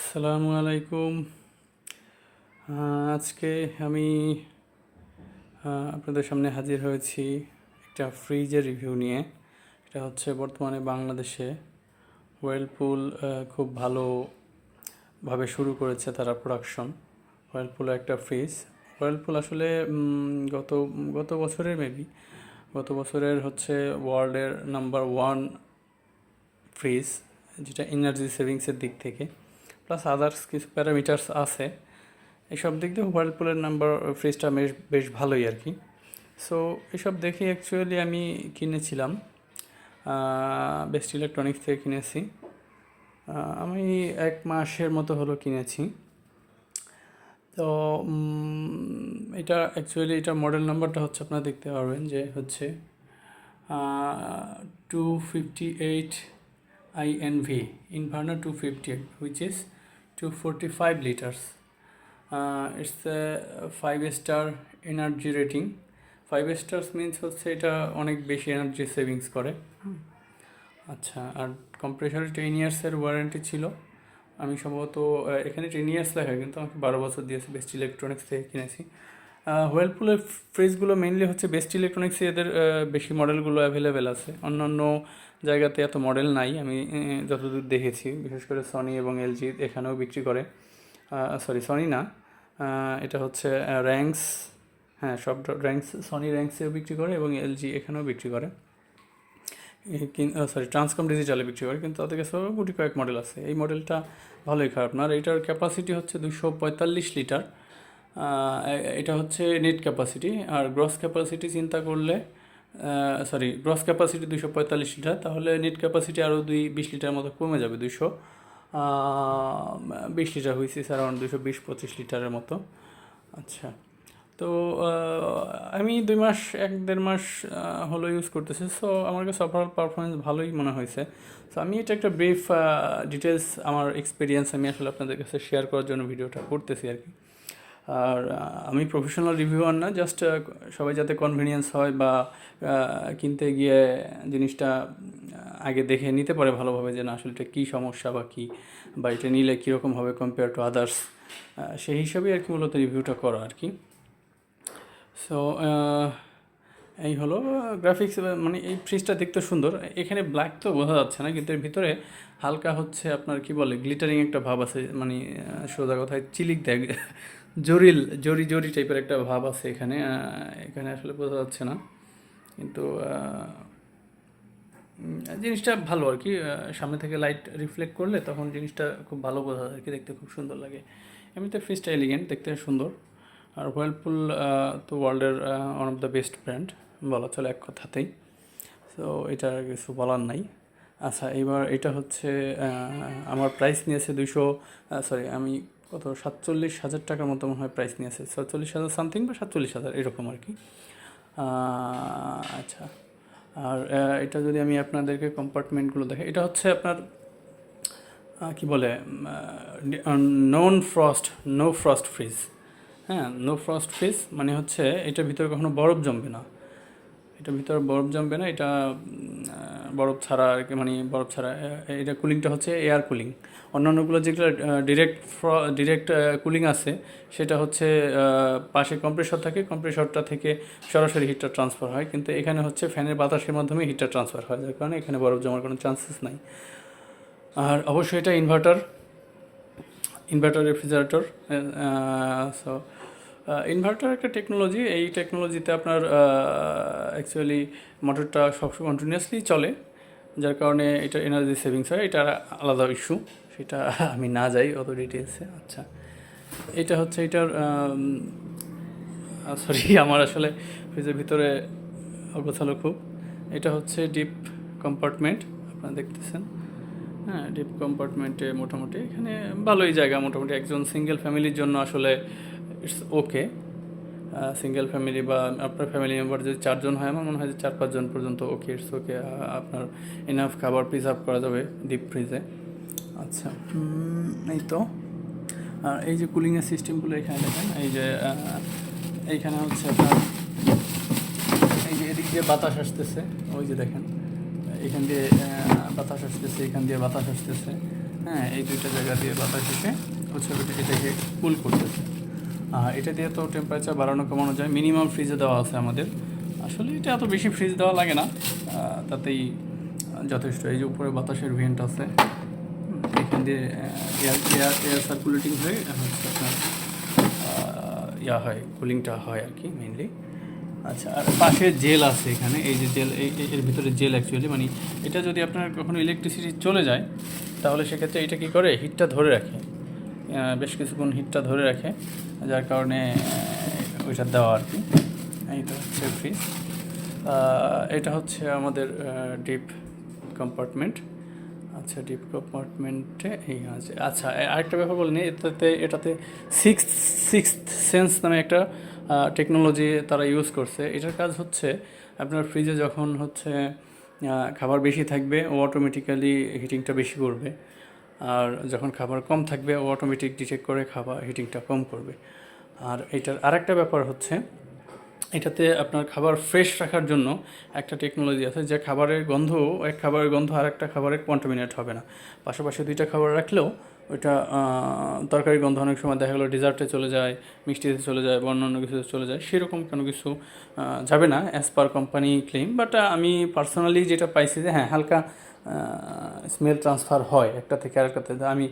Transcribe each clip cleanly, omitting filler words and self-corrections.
আসসালামু আলাইকুম। আজকে আমি আপনাদের সামনে হাজির হয়েছি একটা ফ্রিজের রিভিউ নিয়ে। এটা হচ্ছে বর্তমানে বাংলাদেশে ওয়েলপুল খুব ভালোভাবে শুরু করেছে তারা প্রোডাকশন। ওয়েলপুলের একটা ফ্রিজ। ওয়েলপুল আসলে গত গত বছরের গত বছরের হচ্ছে ওয়ার্ল্ডের নাম্বার ওয়ান ফ্রিজ, যেটা এনার্জি সেভিংসের দিক থেকে প্লাস আদার্স কিছু প্যারামিটার্স আছে। এইসব দিক দিয়ে হোয়ারলপুলের ফ্রিজটা বেশ ভালোই আর কি। সো এসব দেখে অ্যাকচুয়ালি আমি কিনেছিলাম, বেস্ট ইলেকট্রনিক্স থেকে কিনেছি। আমি 1 মাসের মতো হলো কিনেছি। তো এটা অ্যাকচুয়ালি এটা মডেল নাম্বারটা হচ্ছে আপনারা দেখতে পারবেন যে হচ্ছে 258 INV, Inverter 258, which is 245 liters. It's a 5 star energy rating. 5 stars means হচ্ছে এটা অনেক বেশি এনার্জি সেভিংস করে। আচ্ছা, আর কম্প্রেসর 10 ইয়ার্সের ওয়ারেন্টি ছিল। আমি সম্ভবত এখানে 10 ইয়ার্স লেখা, কিন্তু আমাকে 12 বছর দিয়েছে, বেস্ট ইলেকট্রনিক্স থেকে কিনেছি। হোয়ারলপুলের ফ্রিজগুলো মেইনলি হচ্ছে বেস্ট ইলেকট্রনিক্সে এদের বেশি মডেলগুলো অ্যাভেলেবেল আছে। অন্যান্য জায়গাতে এত মডেল নাই আমি যতদূর দেখেছি, বিশেষ করে সনি এবং এলজি এখানেও বিক্রি করে। সনি না, এটা হচ্ছে র্যাঙ্কস। হ্যাঁ, সব র্যাঙ্কস, সনি র্যাঙ্কসেও বিক্রি করে এবং এলজি এখানেও বিক্রি করে। ট্রান্সকম ডিজিটালে বিক্রি করে, কিন্তু তাদের কাছে গুটি কয়েক মডেল আছে। এই মডেলটা ভালোই খারাপ না। আর এটার ক্যাপাসিটি হচ্ছে 245 লিটার। এটা হচ্ছে নেট ক্যাপাসিটি। আর গ্রস ক্যাপাসিটি চিন্তা করলে গ্রস ক্যাপাসিটি 245 লিটার, তাহলে নেট ক্যাপাসিটি আরও 20 লিটার মতো কমে যাবে। 220 লিটার হয়েছে, অ্যারাউন্ড 220-25 লিটারের মতো। আচ্ছা, তো আমি 2 মাস 1-1.5 মাস হলো ইউজ করতেছি। সো আমার কাছে ওভারঅল পারফরমেন্স ভালোই মনে হয়েছে। সো আমি এটা একটা ব্রিফ ডিটেলস আমার এক্সপিরিয়েন্স আমি আসলে আপনাদের কাছে শেয়ার করার জন্য ভিডিওটা করতেছি আর কি। আর আমি প্রফেশনাল রিভিউয়ার না, জাস্ট সবাই যাতে কনভিনিয়েন্স হয় বা কিনতে গিয়ে জিনিসটা আগে দেখে নিতে পারে ভালোভাবে, যে না আসলে এটা কী সমস্যা বা এটা নিলে কীরকম হবে কম্পেয়ার টু আদার্স, সেই হিসাবেই আর কি মূলত রিভিউটা করা আর কি। সো এই হলো গ্রাফিক্স। মানে এই ফ্রিজটা দেখতে সুন্দর। এখানে ব্ল্যাক তো বোঝা যাচ্ছে না, কিন্তু এর ভিতরে হালকা হচ্ছে আপনার কি বলে গ্লিটারিং একটা ভাব আছে। মানে সোজা কথায় চিলিক দেয়, জরি টাইপের একটা ভাব আছে এখানে। এখানে আসলে বোঝা যাচ্ছে না, কিন্তু জিনিসটা ভালো আর কি। সামনে থেকে লাইট রিফ্লেক্ট করলে তখন জিনিসটা খুব ভালো বোঝা যায় আর কি, দেখতে খুব সুন্দর লাগে। এমনিতে ফ্রিজটা এলিগেন্ট, দেখতে সুন্দর। আর হোয়ারলপুল তো ওয়ার্ল্ডের one of the best brand বলা চলে এক কথাতেই। সো এটা কিছু বলার নাই। আচ্ছা, এবার এটা হচ্ছে আমার প্রাইস নিয়েছে আমি কত 47,000 টাকার মতো মনে হয় প্রাইস নিয়েছে। 47,000 সামথিং বা 47,000 এরকম আর কি। আচ্ছা, আর এটা যদি আমি আপনাদেরকে কম্পার্টমেন্টগুলো দেখে, এটা হচ্ছে আপনার কি বলে নো ফ্রস্ট ফ্রিজ। হ্যাঁ, নো ফ্রস্ট ফ্রিজ মানে হচ্ছে এটার ভিতরে কখনো বরফ জমবে না। এটা বরফ ছাড়া আর কি, মানে বরফ ছাড়া। এটা কুলিংটা হচ্ছে এয়ার কুলিং। অন্যান্যগুলো যেগুলো ডিরেক্ট কুলিং আছে, সেটা হচ্ছে পাশে কম্প্রেসর থাকে, কম্প্রেসরটা থেকে সরাসরি হিটটা ট্রান্সফার হয়। কিন্তু এখানে হচ্ছে ফ্যানের বাতাসের মাধ্যমে হিটটা ট্রান্সফার হয়, যার কারণে এখানে বরফ জমার কোনো চান্সেস নাই। আর অবশ্যই এটা ইনভার্টার রেফ্রিজারেটর। সো ইনভার্টার একটা টেকনোলজি। এই টেকনোলজিতে আপনার অ্যাকচুয়ালি মোটরটা সবসময় কন্টিনিউয়াসলি চলে, যার কারণে এটা এনার্জি সেভিংস হয়। এটা আলাদা ইস্যু, সেটা আমি না যাই অত ডিটেলসে। আচ্ছা, এটা হচ্ছে এটার আমার আসলে ফ্রিজের ভিতরে অগোছালো খুব। এটা হচ্ছে ডিপ কম্পার্টমেন্ট, আপনারা দেখতেছেন। হ্যাঁ, ডিপ কম্পার্টমেন্টে মোটামুটি এখানে ভালোই জায়গা। মোটামুটি একজন সিঙ্গেল ফ্যামিলির জন্য আসলে ইটস ওকে। সিঙ্গেল ফ্যামিলি বা আপনার ফ্যামিলি মেম্বার যদি 4 জন হয়, আমার মনে হয় যে 4-5 জন পর্যন্ত ওকে, ইটস ওকে। আপনার এনাফ খাবার প্রিজার্ভ করা যাবে ডিপ ফ্রিজে। আচ্ছা, এই তো। আর এই যে কুলিংয়ের সিস্টেমগুলো এখানে দেখেন, এই যে এইখানে হচ্ছে আপনার এই যে এদিক দিয়ে বাতাস আসতেছে, ওই যে দেখেন এখান দিয়ে বাতাস আসতেছে, এখান দিয়ে বাতাস আসতেছে। হ্যাঁ, এই দুইটা জায়গা দিয়ে বাতাস এসে হচ্ছে এটাকে কুল করতেছে। এটা দিয়ে তো টেম্পারেচার বাড়ানো কমানো যায়। মিনিমাম ফ্রিজে দেওয়া আছে আমাদের। আসলে এটা এত বেশি ফ্রিজ দেওয়া লাগে না, তাতেই যথেষ্ট। এই যে উপরে বাতাসের ভেন্ট আছে, এখান দিয়ে এয়ার সার্কুলেটিং হয়ে হচ্ছে আপনার হয়, কুলিংটা হয় আর কি মেনলি। আচ্ছা, আর পাশে জেল আছে এখানে, এই যে জেল, এর ভিতরে জেল অ্যাকচুয়ালি, মানে এটা যদি আপনার কখনো ইলেকট্রিসিটি চলে যায় তাহলে সেক্ষেত্রে এটা কী করে, হিটটা ধরে রাখে, বেশ কিছুক্ষণ হিটটা ধরে রাখে, যার কারণে ওইটা দেওয়া আর কি। এইটা হচ্ছে ফ্রিজ। এটা হচ্ছে আমাদের ডিপ কম্পার্টমেন্ট। আচ্ছা, ডিপ কম্পার্টমেন্টে এই আছে। আচ্ছা, আরেকটা ব্যাপার বলিনি, এটাতে সিক্স সেন্স নামে একটা টেকনোলজি তারা ইউজ করছে। এটার কাজ হচ্ছে আপনার ফ্রিজে যখন হচ্ছে খাবার বেশি থাকবে ও অটোমেটিক্যালি হিটিংটা বেশি করবে, আর যখন খাবার কম থাকবে ও অটোমেটিক ডিটেক্ট করে খাবার হিটিংটা কম করবে। আর এটার আরেকটা ব্যাপার হচ্ছে, এটাতে আপনার খাবার ফ্রেশ রাখার জন্য একটা টেকনোলজি আছে, যে খাবারের গন্ধ, এক খাবারের গন্ধ আর একটা খাবারের কন্টামিনেট হবে না। পাশাপাশি দুইটা খাবার রাখলেও ওইটা তরকারির গন্ধ অনেক সময় দেখা গেলো ডেজার্টে চলে যায়, মিষ্টিতে চলে যায়, বা অন্যান্য কিছুতে চলে যায়, সেরকম কোনো কিছু যাবে না as per company claim. But আমি পার্সোনালি যেটা পাইছি যে হ্যাঁ, হালকা স্মেল ট্রান্সফার হয় একটা থেকে আরেকটাতে। আমি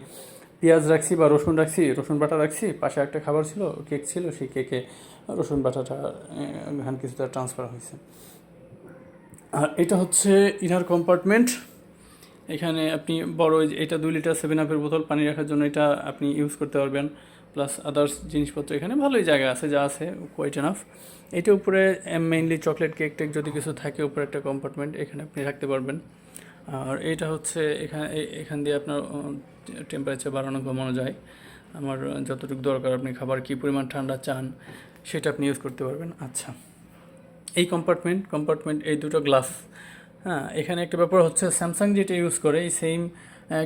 পেঁয়াজ রাখছি বা রসুন রাখছি, রসুন বাটা রাখছি, পাশে একটা খাবার ছিল, কেক ছিল, সেই কেকে রসুন বাটাটা ঘান কিছুটা ট্রান্সফার হয়েছে। আর এটা হচ্ছে ইনার কম্পার্টমেন্ট। এখানে আপনি বড়, এটা 2 লিটার 7-আপের বোতল পানি রাখার জন্য এটা আপনি ইউজ করতে পারবেন, প্লাস আদার্স জিনিসপত্র এখানে ভালোই জায়গা আছে, যা আছে কোয়াইট এনাফ। এটা উপরে মেইনলি চকলেট কেক টেক যদি কিছু থাকে, উপরে একটা কম্পার্টমেন্ট এখানে আপনি রাখতে পারবেন। আর এটা হচ্ছে এখান দিয়ে আপনার টেম্পারেচার বাড়ানো কমানো যায়। আমার যতটুকু দরকার, আপনি খাবার কী পরিমাণ ঠান্ডা চান সেটা আপনি ইউজ করতে পারবেন। আচ্ছা, এই কম্পার্টমেন্ট এই দুটো গ্লাস। হ্যাঁ, এখানে একটা ব্যাপার হচ্ছে, স্যামসাং যেটা ইউজ করে, এই সেম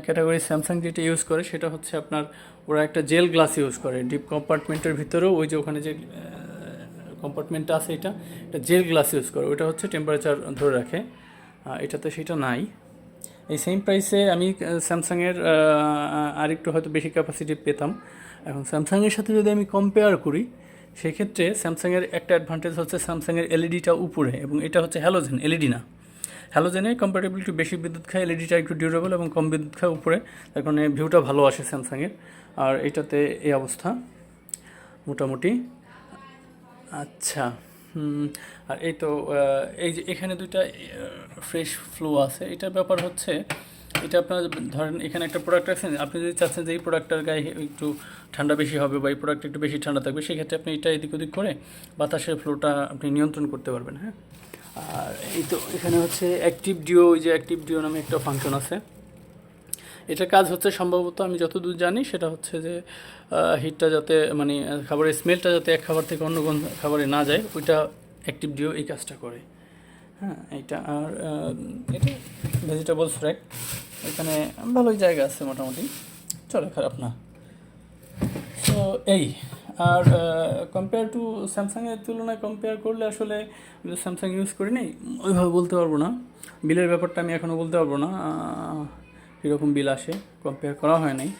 ক্যাটাগরি স্যামসাং যেটা ইউজ করে, সেটা হচ্ছে আপনার ওরা একটা জেল গ্লাস ইউজ করে ডিপ কম্পার্টমেন্টের ভিতরেও। ওই যে ওখানে যে কম্পার্টমেন্টটা আছে, এটা জেল গ্লাস ইউজ করে, ওইটা হচ্ছে টেম্পারেচার ধরে রাখে। এটাতে সেটা নাই। এই সেম প্রাইসে আমি স্যামসাংয়ের আরেকটু হয়তো বেশি ক্যাপাসিটি পেতাম। এখন স্যামসাংয়ের সাথে যদি আমি কম্পেয়ার করি, সেক্ষেত্রে স্যামসাংয়ের একটা অ্যাডভান্টেজ হচ্ছে স্যামসাংয়ের এলইডিটা উপরে, এবং এটা হচ্ছে হ্যালোজেন, এলইডি না। হ্যালোজেনে কম্পারেটিভলি বেশি বিদ্যুৎ খায়, এলইডিটা একটু ডিউরেবল এবং কম বিদ্যুৎ খায় উপরে, তার কারণে ভিউটা ভালো আসে স্যামসাংয়ের। আর এটাতে এই অবস্থা মোটামুটি। আচ্ছা, আর এই তো এই যে এখানে দুইটা ফ্রেশ ফ্লো আছে। এটার ব্যাপার হচ্ছে, এটা আপনার ধরেন এখানে একটা প্রোডাক্ট রাখছেন, আপনি যদি চাচ্ছেন যে এই প্রোডাক্টটার গায়ে একটু ঠান্ডা বেশি হবে বা এই প্রোডাক্ট একটু বেশি ঠান্ডা থাকবে, সেক্ষেত্রে আপনি এটা এদিক ওদিক করে বাতাসের ফ্লোটা আপনি নিয়ন্ত্রণ করতে পারবেন। হ্যাঁ, আর এই তো এখানে হচ্ছে অ্যাক্টিভ ডিও, ওই যে অ্যাক্টিভ ডিও নামে একটা ফাংশন আছে। এটার কাজ হচ্ছে সম্ভবত, আমি যতদূর জানি, সেটা হচ্ছে যে হিটটা যাতে, মানে খাবারের স্মেলটা যাতে এক খাবার থেকে অন্য খাবারে না যায়, ওইটা অ্যাক্টিভ ডিও এই কাজটা করে। হ্যাঁ, এইটা। আর এটা ভেজিটেবলস র্যাক, এখানে ভালোই জায়গা আছে মোটামুটি, চলে, খারাপ না। সো এই, আর কম্পেয়ার টু স্যামসাংয়ের তুলনায় কম্পেয়ার করলে আসলে স্যামসাং ইউজ করি নেই, ওইভাবে বলতে পারবো না। বিলের ব্যাপারটা আমি এখনও বলতে পারবো না কীরকম বিল আসে, কম্পেয়ার করা হয় নাই।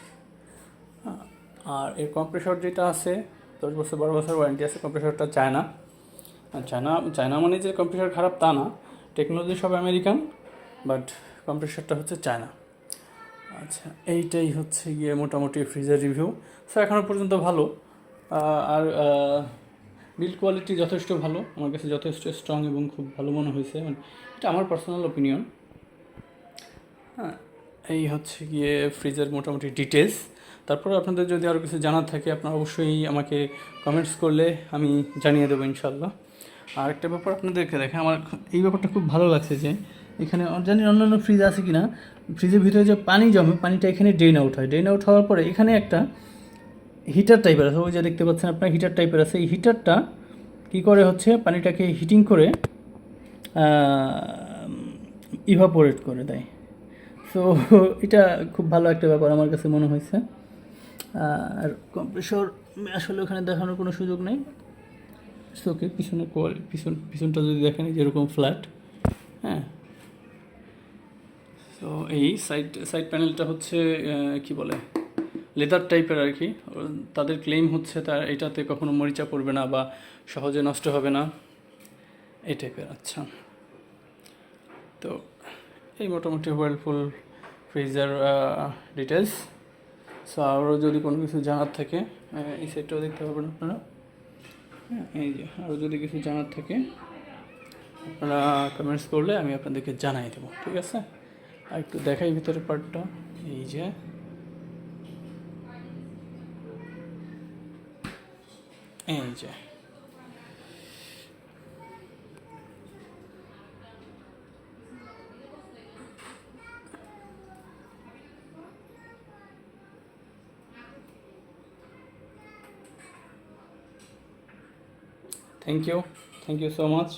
আর এর কম্প্রেসর যেটা আছে, 10 বছর 12 বছর ওয়ারেন্টি আছে। কম্প্রেসরটা চায়না। চায়না মানে যে কম্প্রেসর খারাপ তা না, টেকনোলজি সব আমেরিকান, বাট কম্প্রেসরটা হচ্ছে চায়না। আচ্ছা, এইটাই হচ্ছে গিয়ে মোটামুটি ফ্রিজের রিভিউ। সো এখনও পর্যন্ত ভালো। আর বিল্ড কোয়ালিটি যথেষ্ট ভালো, আমার কাছে যথেষ্ট স্ট্রং এবং খুব ভালো মনে হয়েছে, মানে এটা আমার পার্সোনাল ওপিনিয়ন। হ্যাঁ, এই হচ্ছে গিয়ে ফ্রিজের মোটামুটি ডিটেলস। তারপরে আপনাদের যদি আরও কিছু জানার থাকে, আপনারা অবশ্যই আমাকে কমেন্টস করলে আমি জানিয়ে দেবো ইনশাল্লাহ। আর একটা ব্যাপার আপনাদেরকে দেখে আমার এই ব্যাপারটা খুব ভালো লাগছে, যে এখানে জানি অন্যান্য ফ্রিজ আছে কি না, ফ্রিজের ভিতরে যে পানি জমে, পানিটা এখানে ড্রেন আউট হয়। ড্রেন আউট হওয়ার পরে এখানে একটা হিটার টাইপের আছে, ওই যে দেখতে পাচ্ছেন আপনার হিটার টাইপের আছে। এই হিটারটা কী করে হচ্ছে পানিটাকে হিটিং করে ইভাপোরেট করে দেয়। সো এটা খুব ভালো একটা ব্যাপার আমার কাছে মনে হয়েছে। আর কম্প্রেসর আসলে ওখানে দেখানোর কোনো সুযোগ নেই। ওকে, পিছনটা যদি দেখেন যেরকম ফ্ল্যাট, হ্যাঁ, তো এই সাইড সাইড প্যানেলটা হচ্ছে কি বলে লেদার টাইপের আর কি। তাদের ক্লেম হচ্ছে তার এটাতে কখনো মরিচা পড়বে না বা সহজে নষ্ট হবে না এই টাইপের। আচ্ছা, তো এই মোটামুটি হুইলফুল ফ্রিজার ডিটেলস। সো আরও যদি কোনো কিছু জানার থাকে এই সাইডটাও দেখতে পাবেন আপনারা। হ্যাঁ, এই যে আরও যদি কিছু জানার থাকে আপনারা কমেন্টস করলে আমি আপনাদেরকে জানাই দেবো, ঠিক আছে? আর একটু দেখাই ভিতরের পার্টটা। এই যে এই যে থ্যাংক ইউ সো মাচ।